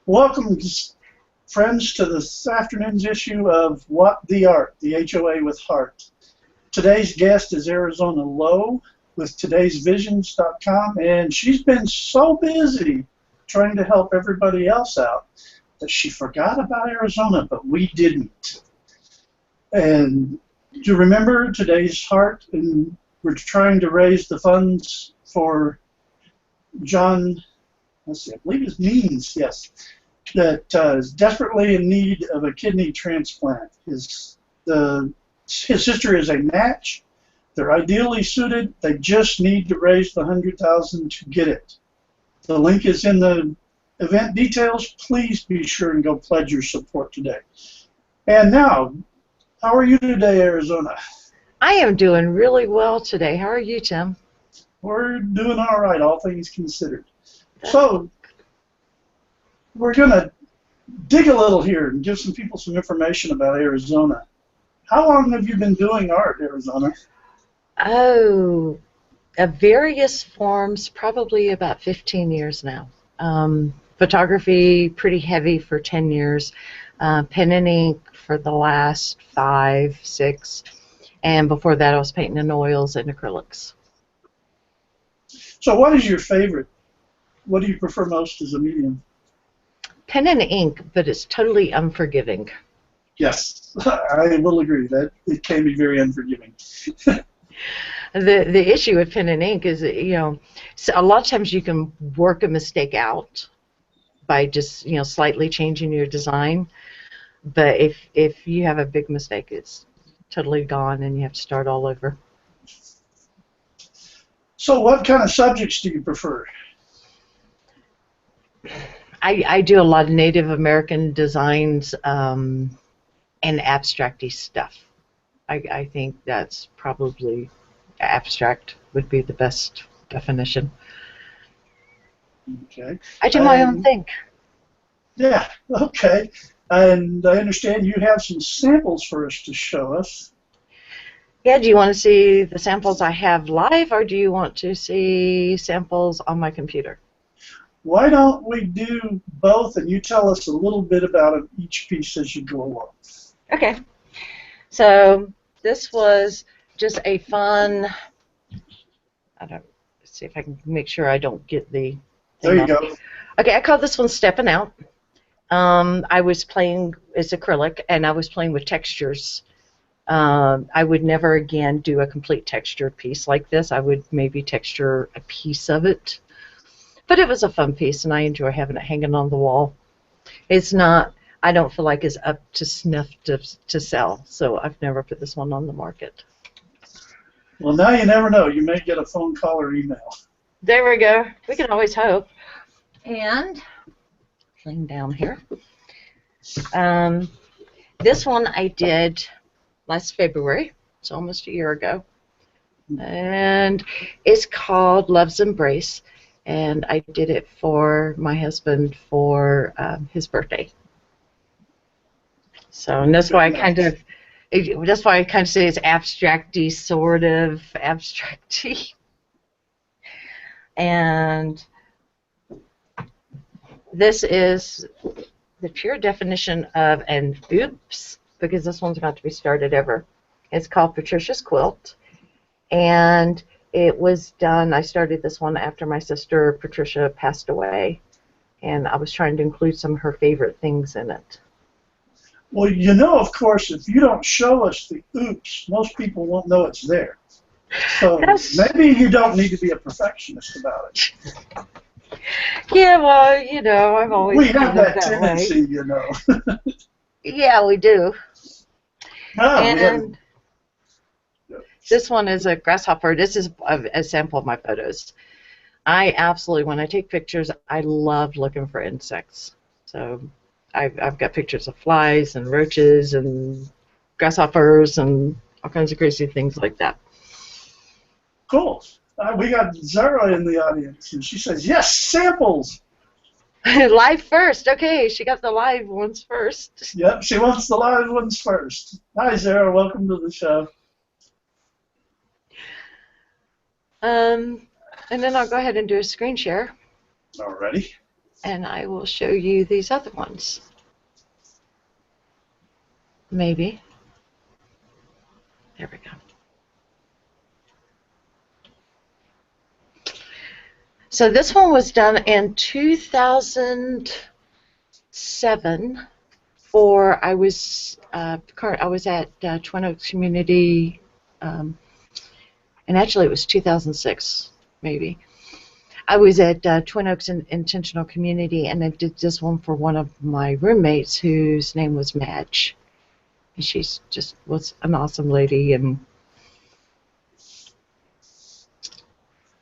Welcome, friends, to this afternoon's issue of WhaTheArt, the HOA with Heart. Today's guest is Arizona Lowe with today'svisions.com, and she's been so busy trying to help everybody else out that she forgot about Arizona, but we didn't. And do you remember today's Heart? And we're trying to raise the funds for John, let's see, I believe his means, yes, that is desperately in need of a kidney transplant. His sister is a match. They're ideally suited. They just need to raise the $100,000 to get it. The link is in the event details. Please be sure and go pledge your support today. And now, how are you today, Arizona? I am doing really well today. How are you, Tim? We're doing all right, all things considered. So, we're going to dig a little here and give some people some information about Arizona. How long have you been doing art, Arizona? Oh, various forms, probably about 15 years now. Photography, pretty heavy for 10 years. Pen and ink for the last 5, 6. And before that, I was painting in oils and acrylics. So what is your favorite? What do you prefer most as a medium? Pen and ink, but it's totally unforgiving. Yes, I will agree that it can be very unforgiving. The issue with pen and ink is that, so a lot of times you can work a mistake out by just slightly changing your design, but if you have a big mistake, it's totally gone and you have to start all over. So what kind of subjects do you prefer? I do a lot of Native American designs and abstract-y stuff. I think that's probably abstract would be the best definition. Okay. I do my own thing. Yeah, okay. And I understand you have some samples for us to show us. Yeah, do you want to see the samples I have live, or do you want to see samples on my computer? Why don't we do both, and you tell us a little bit about each piece as you go along. Okay. So this was just a fun, let's see if I can make sure I don't get the... There you go. Okay, I call this one Stepping Out. I was playing, it's acrylic, and I was playing with textures. I would never again do a complete textured piece like this. I would maybe texture a piece of it. But it was a fun piece, and I enjoy having it hanging on the wall. It's not, I don't feel like it's up to snuff to sell, so I've never put this one on the market. Well, now you never know. You may get a phone call or email. There we go. We can always hope. And clean down here. This one I did last February. It's almost a year ago. And it's called Love's Embrace. And I did it for my husband for his birthday. So, and that's why I kind of say it's abstract-y, sort of abstract-y. And this is the pure definition of an oops, because this one's got to be started ever. It's called Patricia's Quilt, and it was done, I started this one after my sister Patricia passed away, and I was trying to include some of her favorite things in it. Well, of course, if you don't show us the oops, most people won't know it's there. So maybe you don't need to be a perfectionist about it. Yeah, well, I've always... We have that tendency, Yeah, we do. Oh, and this one is a grasshopper. This is a sample of my photos. I absolutely, when I take pictures, I love looking for insects. So I've got pictures of flies and roaches and grasshoppers and all kinds of crazy things like that. Cool. We got Zara in the audience, and she says, yes, samples. Live first. Okay, she got the live ones first. Yep, she wants the live ones first. Hi, Zara. Welcome to the show. And then I'll go ahead and do a screen share. Alrighty. and I will show you these other ones. Maybe. There we go. So this one was done in 2007. I was at Twin Oaks Community, and actually it was 2006, maybe. I was at Twin Oaks Intentional Community, and I did this one for one of my roommates, whose name was Madge. And she's just was an awesome lady, and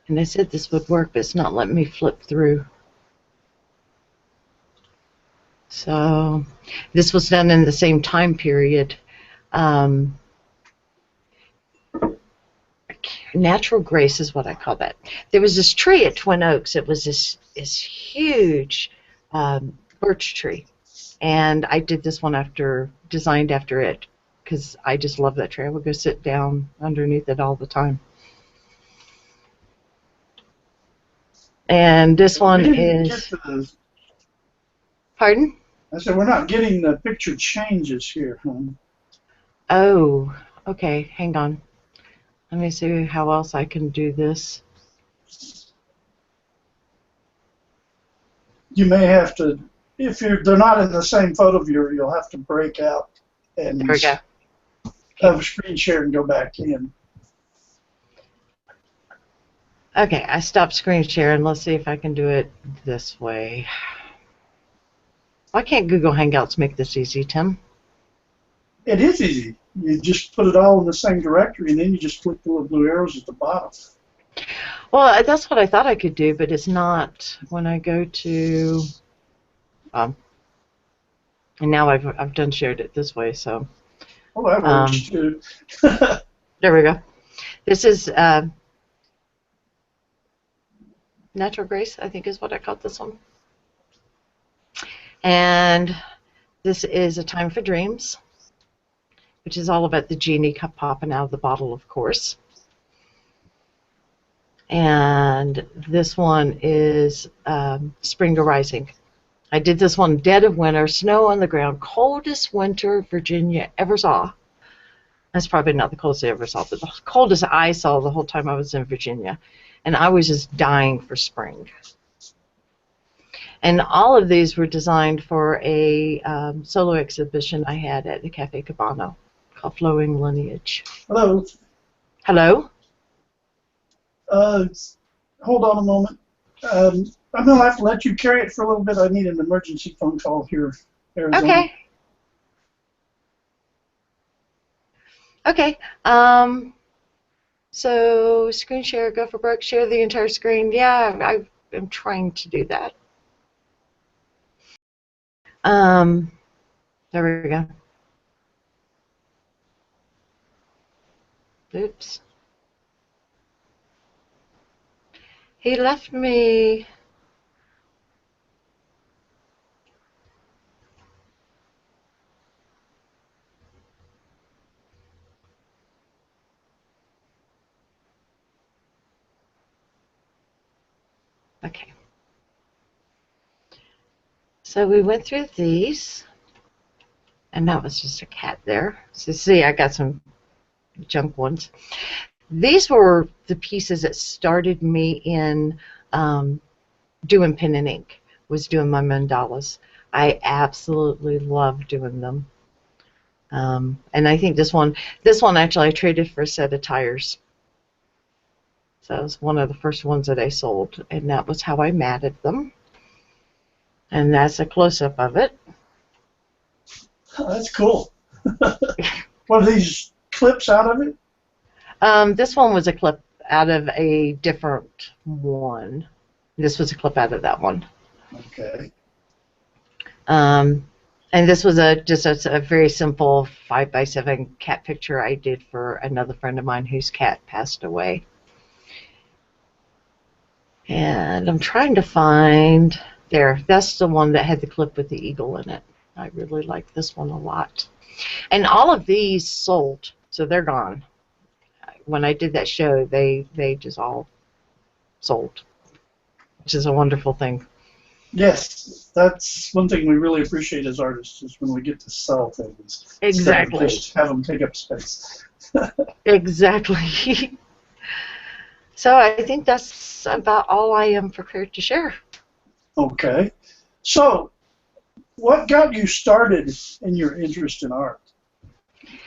I said this would work, but it's not letting me flip through. So this was done in the same time period. Natural grace is what I call that. There was this tree at Twin Oaks. It was this huge birch tree, and I did this one designed after it, because I just love that tree. I would go sit down underneath it all the time. And this one is... Pardon? I said we're not getting the picture changes here, huh? Oh, okay. Hang on. Let me see how else I can do this. You may have to, if they're not in the same photo viewer, you'll have to break out and there we go. Have a screen share and go back in. Okay, I stopped screen sharing. Let's see if I can do it this way. Why can't Google Hangouts make this easy, Tim? It is easy. You just put it all in the same directory, and then you just click the little blue arrows at the bottom. Well, that's what I thought I could do, but it's not. When I go to, and now I've done shared it this way, so. Oh, that works too. There we go. This is Natural Grace, I think is what I called this one. And this is A Time for Dreams, which is all about the genie popping out of the bottle, of course. And this one is Spring Arising. I did this one dead of winter, snow on the ground, coldest winter Virginia ever saw. That's probably not the coldest I ever saw, but the coldest I saw the whole time I was in Virginia. And I was just dying for spring. And all of these were designed for a solo exhibition I had at the Cafe Cabano called Flowing Lineage. Hello. Hello? Hold on a moment. I'm going to have to let you carry it for a little bit. I need an emergency phone call here, Arizona. Okay. Okay. So screen share, go for broke, share the entire screen. Yeah, I'm trying to do that. There we go. Oops. He left me. Okay. So we went through these, and that was just a cat there. So see, I got some junk ones. These were the pieces that started me in doing pen and ink, was doing my mandalas. I absolutely love doing them. And I think this one actually I traded for a set of tires. So it was one of the first ones that I sold, and that was how I matted them. And that's a close-up of it. Oh, that's cool. What are these clips out of it? This one was a clip out of a different one. This was a clip out of that one. Okay. And this was just a very simple 5x7 cat picture I did for another friend of mine whose cat passed away. And I'm trying to find, there, that's the one that had the clip with the eagle in it. I really like this one a lot. And all of these sold, so they're gone. When I did that show, they just all sold, which is a wonderful thing. Yes, that's one thing we really appreciate as artists is when we get to sell things instead of Exactly. just have them take up space. Exactly. So I think that's about all I am prepared to share. Okay. So, what got you started in your interest in art?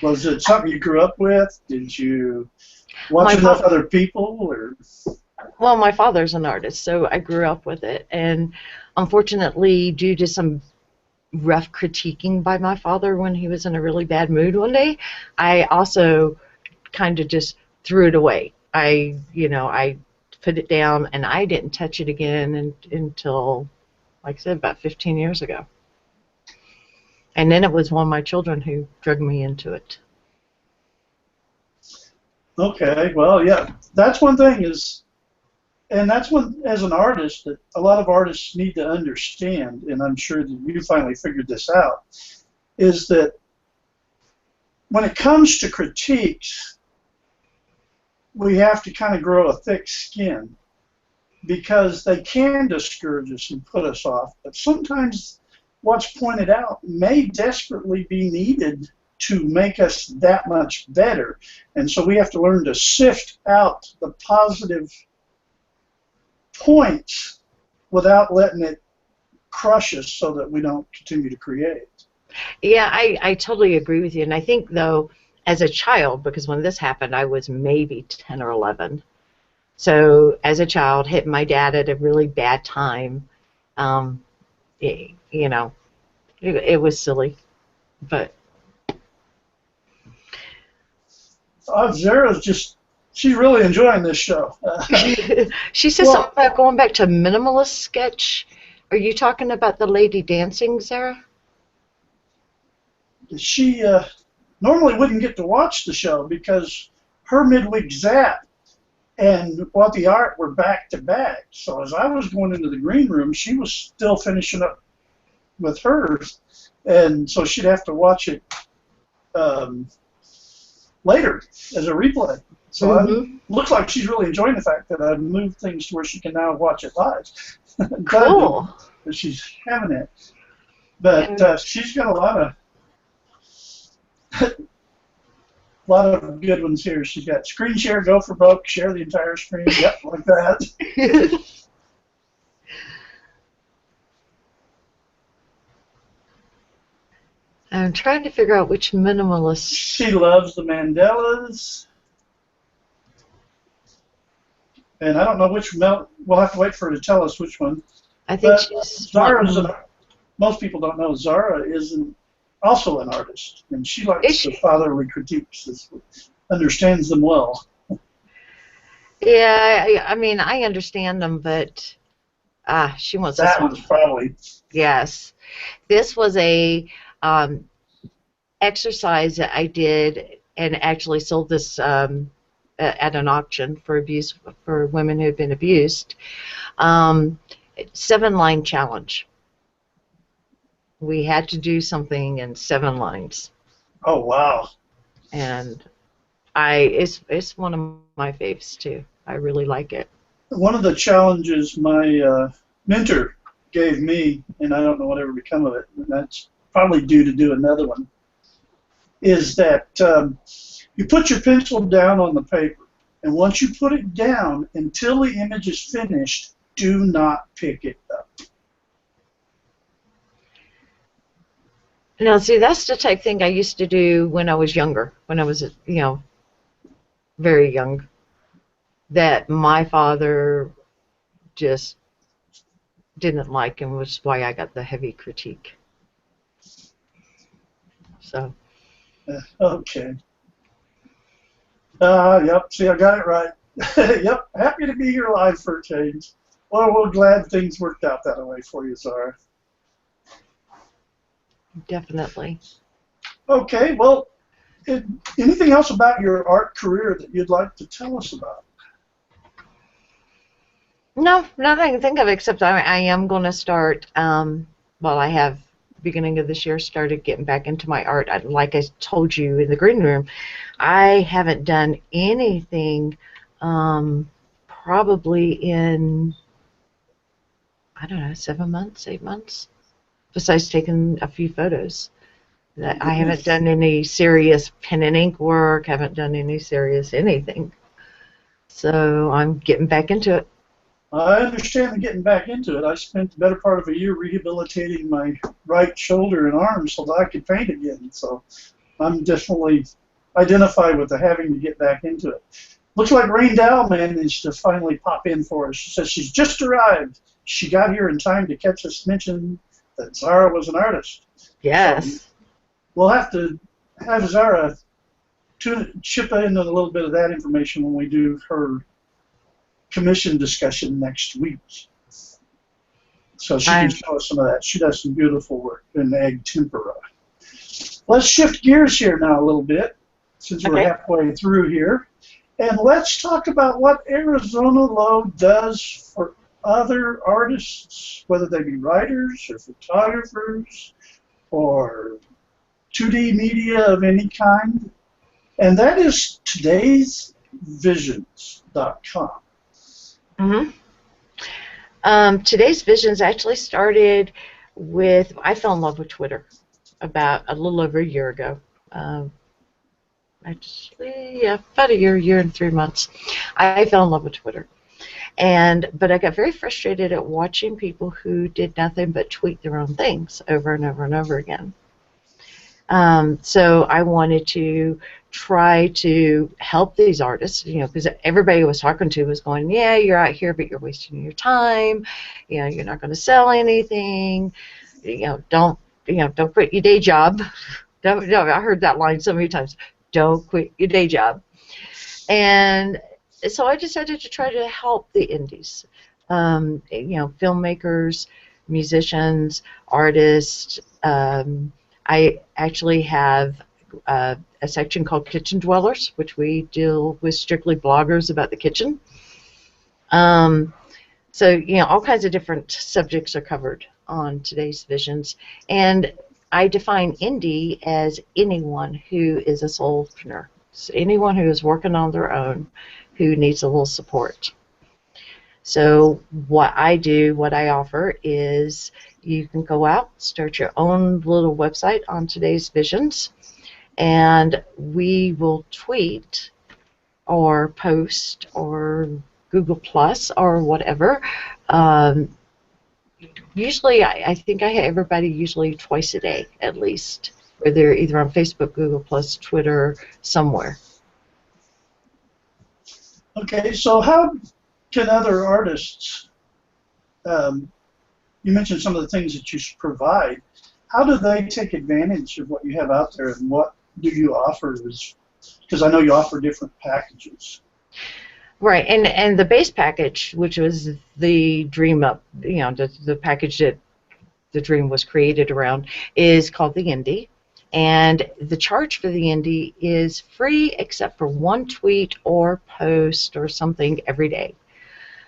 Was it something you grew up with? Did you watch My enough fa- other people? Or well, my father's an artist, so I grew up with it. And unfortunately, due to some rough critiquing by my father when he was in a really bad mood one day, I also kind of just threw it away. I put it down and I didn't touch it again until, like I said, about 15 years ago. And then it was one of my children who drug me into it. okay, well, yeah, that's one thing is, and that's one as an artist that a lot of artists need to understand, and I'm sure that you finally figured this out, is that when it comes to critiques, we have to kind of grow a thick skin because they can discourage us and put us off. But sometimes what's pointed out may desperately be needed to make us that much better. And so we have to learn to sift out the positive points without letting it crush us so that we don't continue to create. Yeah, I totally agree with you. And I think, though, as a child, because when this happened, I was maybe 10 or 11. So as a child, hitting my dad at a really bad time, um, you know, it was silly. But Zara's just, she's really enjoying this show. she said Well, something about going back to minimalist sketch. Are you talking about the lady dancing, Sarah? she normally wouldn't get to watch the show because her midweek zap and WhaTheArt were back to back. So as I was going into the green room, she was still finishing up with hers, and so she'd have to watch it um, later as a replay. So it Mm-hmm. looks like she's really enjoying the fact that I've moved things to where she can now watch it live. Cool. That she's having it. But And she's got a lot of good ones here. She's got screen share, go for broke, share the entire screen. Yep, like that. I'm trying to figure out which minimalist. She loves the Mandelas. And I don't know which, we'll have to wait for her to tell us which one. I think But she's Zara's most people don't know Zara is also an artist, and she likes the fatherly critiques, understands them well. Yeah, I mean, I understand them, but she wants That us. one's probably. Yes, this was a exercise that I did, and actually sold this at an auction for abuse for women who had been abused. 7-line challenge. We had to do something in 7 lines, Oh, wow. and it's one of my faves too. I really like it. One of the challenges my mentor gave me, and I don't know whatever become of it, and that's probably due to do another one, is that you put your pencil down on the paper, and once you put it down, until the image is finished, do not pick it up. Now, see, that's the type thing I used to do when I was younger, when I was, very young, that my father just didn't like, and was why I got the heavy critique. So. Okay. Yep, see, I got it right. Yep, happy to be here live for a change. Well, we're glad things worked out that way for you, Zara. Definitely. Okay, well, anything else about your art career that you'd like to tell us about? No, nothing I can think of, except I am going to start, I have, beginning of this year, started getting back into my art. Like I told you in the green room, I haven't done anything probably in, I don't know, 7 months, 8 months, besides taking a few photos. That I haven't done any serious pen and ink work, haven't done any serious anything. So I'm getting back into it. I understand getting back into it. I spent the better part of a year rehabilitating my right shoulder and arm so that I could paint again. So I'm definitely identified with the having to get back into it. Looks like Rain Dow managed to finally pop in for us. She says she's just arrived. She got here in time to catch us mention that Zara was an artist. Yes. So we'll have to have Zara chip in a little bit of that information when we do her commission discussion next week. So she can show us some of that. She does some beautiful work in egg tempera. Let's shift gears here now a little bit, since we're halfway through here. And let's talk about what Arizona Lowe does for other artists, whether they be writers or photographers or 2D media of any kind. And that is todaysvisions.com. Today's Visions actually started with, I fell in love with Twitter about a little over a year ago. Actually, yeah, about a year and 3 months. I fell in love with Twitter. But I got very frustrated at watching people who did nothing but tweet their own things over and over and over again. So I wanted to try to help these artists, because everybody I was talking to was going, yeah, you're out here, but you're wasting your time. You're not going to sell anything. Don't quit your day job. I heard that line so many times. Don't quit your day job. And so I decided to try to help the indies, filmmakers, musicians, artists. I actually have a section called Kitchen Dwellers, which we deal with strictly bloggers about the kitchen. So, all kinds of different subjects are covered on Today's Visions. And I define indie as anyone who is a solopreneur, so anyone who is working on their own who needs a little support. So what I offer is you can go out, start your own little website on Today's Visions, and we will tweet or post or Google Plus or whatever. Usually, I think I have everybody usually twice a day at least, where they're either on Facebook, Google Plus, Twitter, somewhere. Okay, so how can other artists, you mentioned some of the things that you provide, how do they take advantage of what you have out there, and what do you offer? Because I know you offer different packages. Right, and the base package, which was the dream up, the package that the dream was created around, is called the Indie. And the charge for the Indie is free except for one tweet or post or something every day.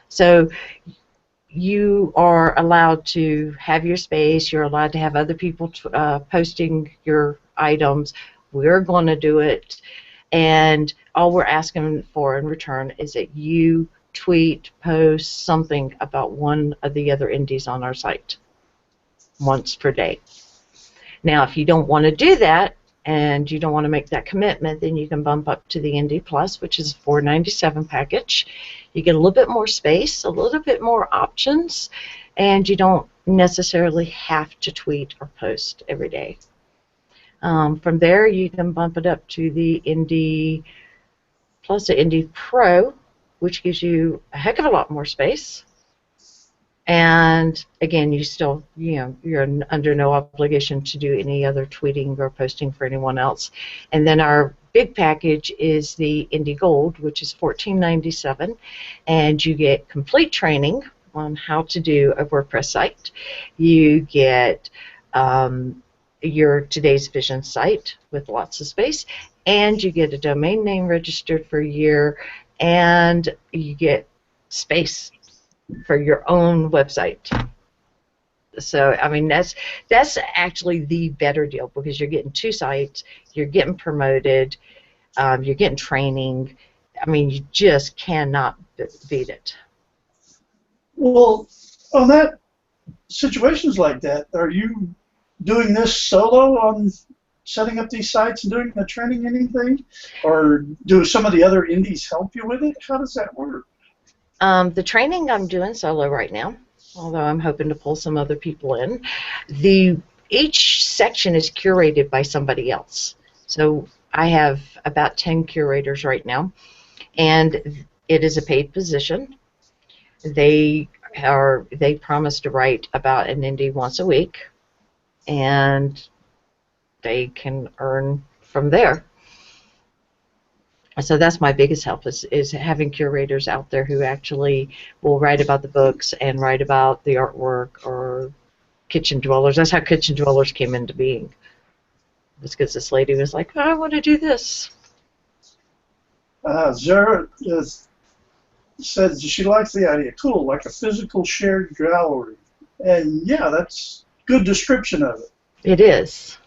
So you are allowed to have your space, you're allowed to have other people posting your items. We're going to do it. And all we're asking for in return is that you tweet, post something about one of the other indies on our site once per day. Now, if you don't want to do that and you don't want to make that commitment, then you can bump up to the Indie Plus, which is a $4.97 package. You get a little bit more space, a little bit more options, and you don't necessarily have to tweet or post every day. From there, you can bump it up to the Indie Plus, the Indie Pro, which gives you a heck of a lot more space. And again, you still, you're under no obligation to do any other tweeting or posting for anyone else. And then our big package is the Indie Gold, which is $14.97, and you get complete training on how to do a WordPress site. You get your Today's Vision site with lots of space, and you get a domain name registered for a year, and you get space for your own website. So, I mean, that's actually the better deal, because you're getting two sites, you're getting promoted, you're getting training. I mean, you just cannot beat it. Well, on that situations like that, are you doing this solo on setting up these sites and doing the training, anything? Or do some of the other indies help you with it? How does that work? The training I'm doing solo right now, although I'm hoping to pull some other people in. Each section is curated by somebody else. So I have about 10 curators right now, and it is a paid position. They promise to write about an indie once a week, and they can earn from there. So that's my biggest help is having curators out there who actually will write about the books and write about the artwork or kitchen dwellers. That's how kitchen dwellers came into being. It's because this lady was like, oh, I want to do this. Zara says she likes the idea. Cool, like a physical shared gallery. And yeah, that's good description of it. It is.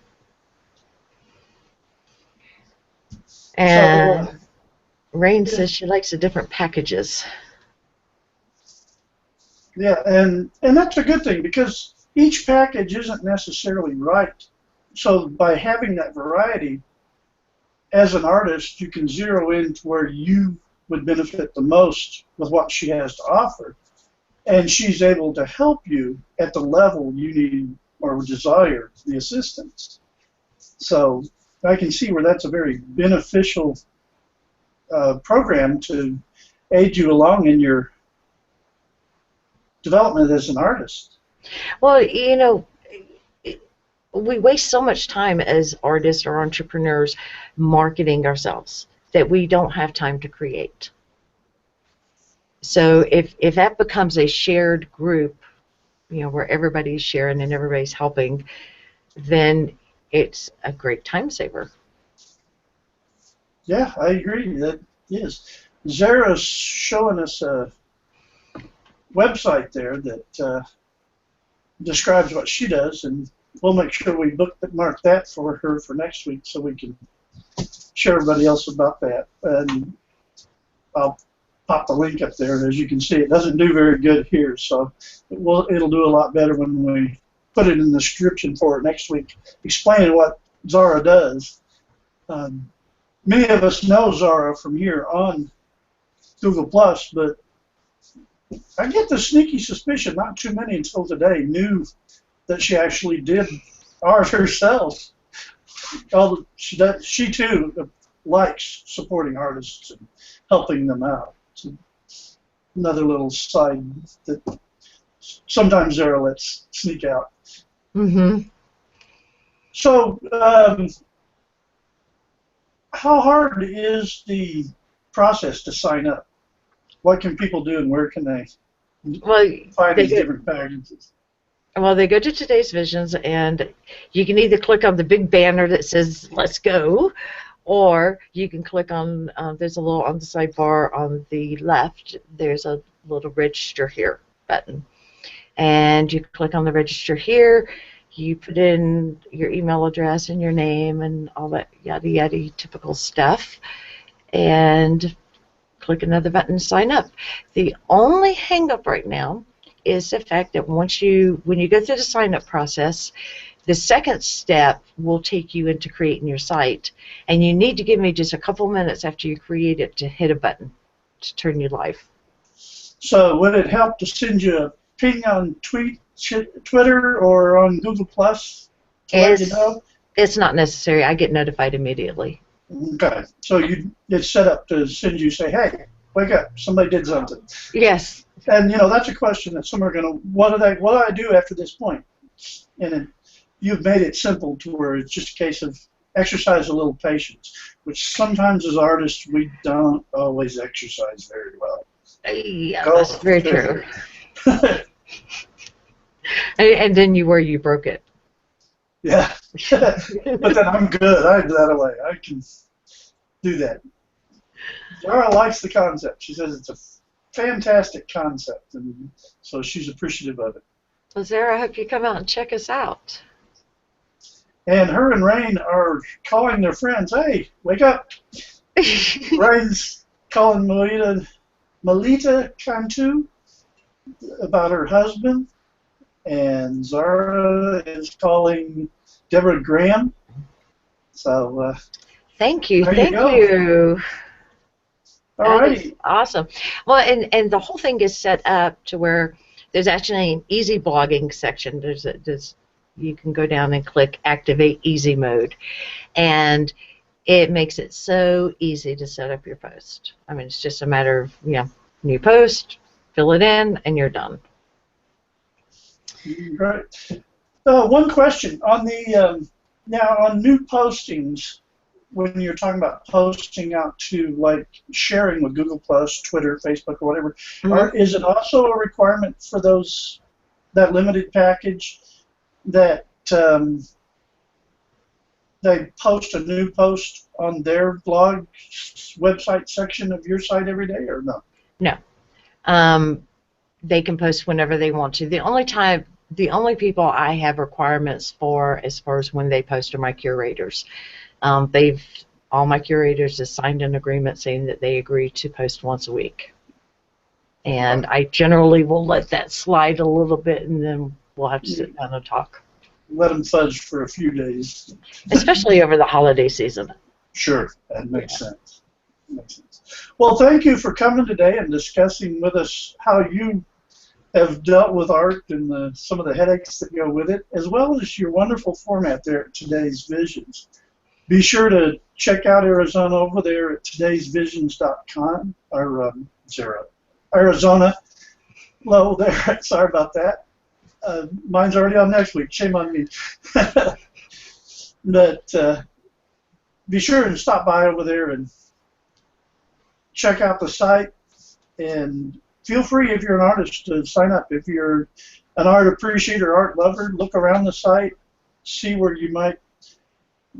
And Rain says she likes the different packages. Yeah, and that's a good thing because each package isn't necessarily right. So by having that variety, as an artist, you can zero in to where you would benefit the most with what she has to offer. And she's able to help you at the level you need or desire the assistance. So I can see where that's a very beneficial program to aid you along in your development as an artist. Well, you know, we waste so much time as artists or entrepreneurs marketing ourselves that we don't have time to create. So if that becomes a shared group, you know, where everybody's sharing and everybody's helping, then it's a great time saver. Yeah, I agree. That is. Zara's showing us a website there that describes what she does, and we'll make sure we bookmark that for her for next week so we can share everybody else about that. And I'll pop the link up there. As you can see, it doesn't do very good here, so it'll do a lot better when we put it in the description for it next week, explaining what Zara does. Many of us know Zara from here on Google+, but I get the sneaky suspicion not too many until today knew that she actually did art herself. She too likes supporting artists and helping them out. It's another little side that sometimes Zara lets sneak out. Mm-hmm. So, how hard is the process to sign up? What can people do, and where can they find these different packages? Well, they go to Today's Visions, and you can either click on the big banner that says "Let's go," or you can click on. There's a little on the sidebar on the left. There's a little "Register Here" button, and you click on the "Register Here." You put in your email address and your name and all that yada yada typical stuff, and click another button to sign up. The only hang up right now is the fact that when you go through the sign up process, the second step will take you into creating your site, and you need to give me just a couple minutes after you create it to hit a button to turn you live. So would it help to send you a ping on Twitter or on Google Plus to let you know? It's not necessary. I get notified immediately. Okay, so it's set up to send you, say, hey, wake up, somebody did something. Yes. And that's a question that some are going to, what do I do after this point? And you've made it simple to where it's just a case of exercise a little patience, which sometimes as artists we don't always exercise very well. Yeah, that's very true. And then you broke it. Yeah, but then I'm good. I do that away. I can do that. Zara likes the concept. She says it's a fantastic concept, and so she's appreciative of it. Well, Zara, I hope you come out and check us out. And her and Rain are calling their friends, hey, wake up. Rain's calling Melita Cantu about her husband. and Zara is calling Deborah Graham. So Thank you, there you thank go. you. That is Alrighty. awesome. Well, and the whole thing is set up to where there's actually an easy blogging section. There's you can go down and click activate easy mode, and it makes it so easy to set up your post. I mean, it's just a matter of, new post, fill it in, and you're done. Right. One question on the now on new postings, when you're talking about posting out to like sharing with Google Plus, Twitter, Facebook, or whatever, is it also a requirement for that limited package that they post a new post on their blog website section of your site every day, or no? No. They can post whenever they want to. The only people I have requirements for as far as when they post are my curators. All my curators have signed an agreement saying that they agree to post once a week. And I generally will let that slide a little bit, and then we'll have to sit down and talk. Let them fudge for a few days. Especially over the holiday season. Sure, that makes sense. Well, thank you for coming today and discussing with us how you have dealt with art and some of the headaches that go with it, as well as your wonderful format there at Today's Visions. Be sure to check out Arizona over there at todaysvisions.com, or Arizona Lowe there. Sorry about that. Mine's already on next week. Shame on me. But be sure and stop by over there and check out the site, and feel free, if you're an artist, to sign up. If you're an art appreciator, art lover, look around the site, see where you might,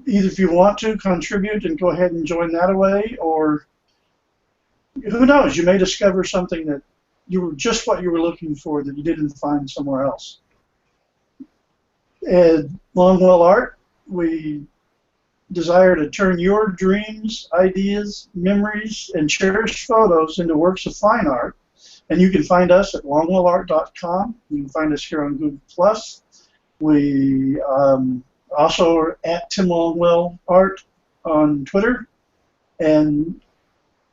either if you want to contribute and go ahead and join that away, or who knows, you may discover something that you were just what you were looking for that you didn't find somewhere else. At Longwell Art, we desire to turn your dreams, ideas, memories, and cherished photos into works of fine art. And you can find us at longwellart.com. You can find us here on Google+. We also are at Tim Longwell Art on Twitter. And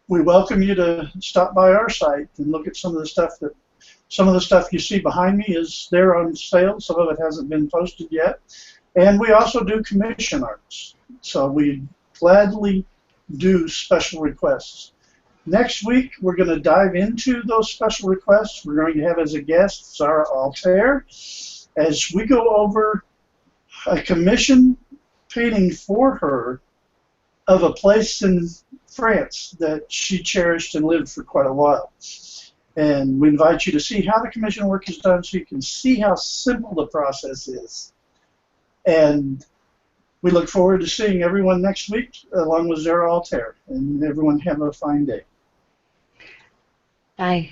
we welcome you to stop by our site and look at some of the stuff you see behind me is there on sale. Some of it hasn't been posted yet. And we also do commission arts. So we gladly do special requests. Next week, we're going to dive into those special requests. We're going to have as a guest Zara Altair as we go over a commission painting for her of a place in France that she cherished and lived for quite a while. And we invite you to see how the commission work is done so you can see how simple the process is. And we look forward to seeing everyone next week along with Zara Altair. And everyone have a fine day. Bye.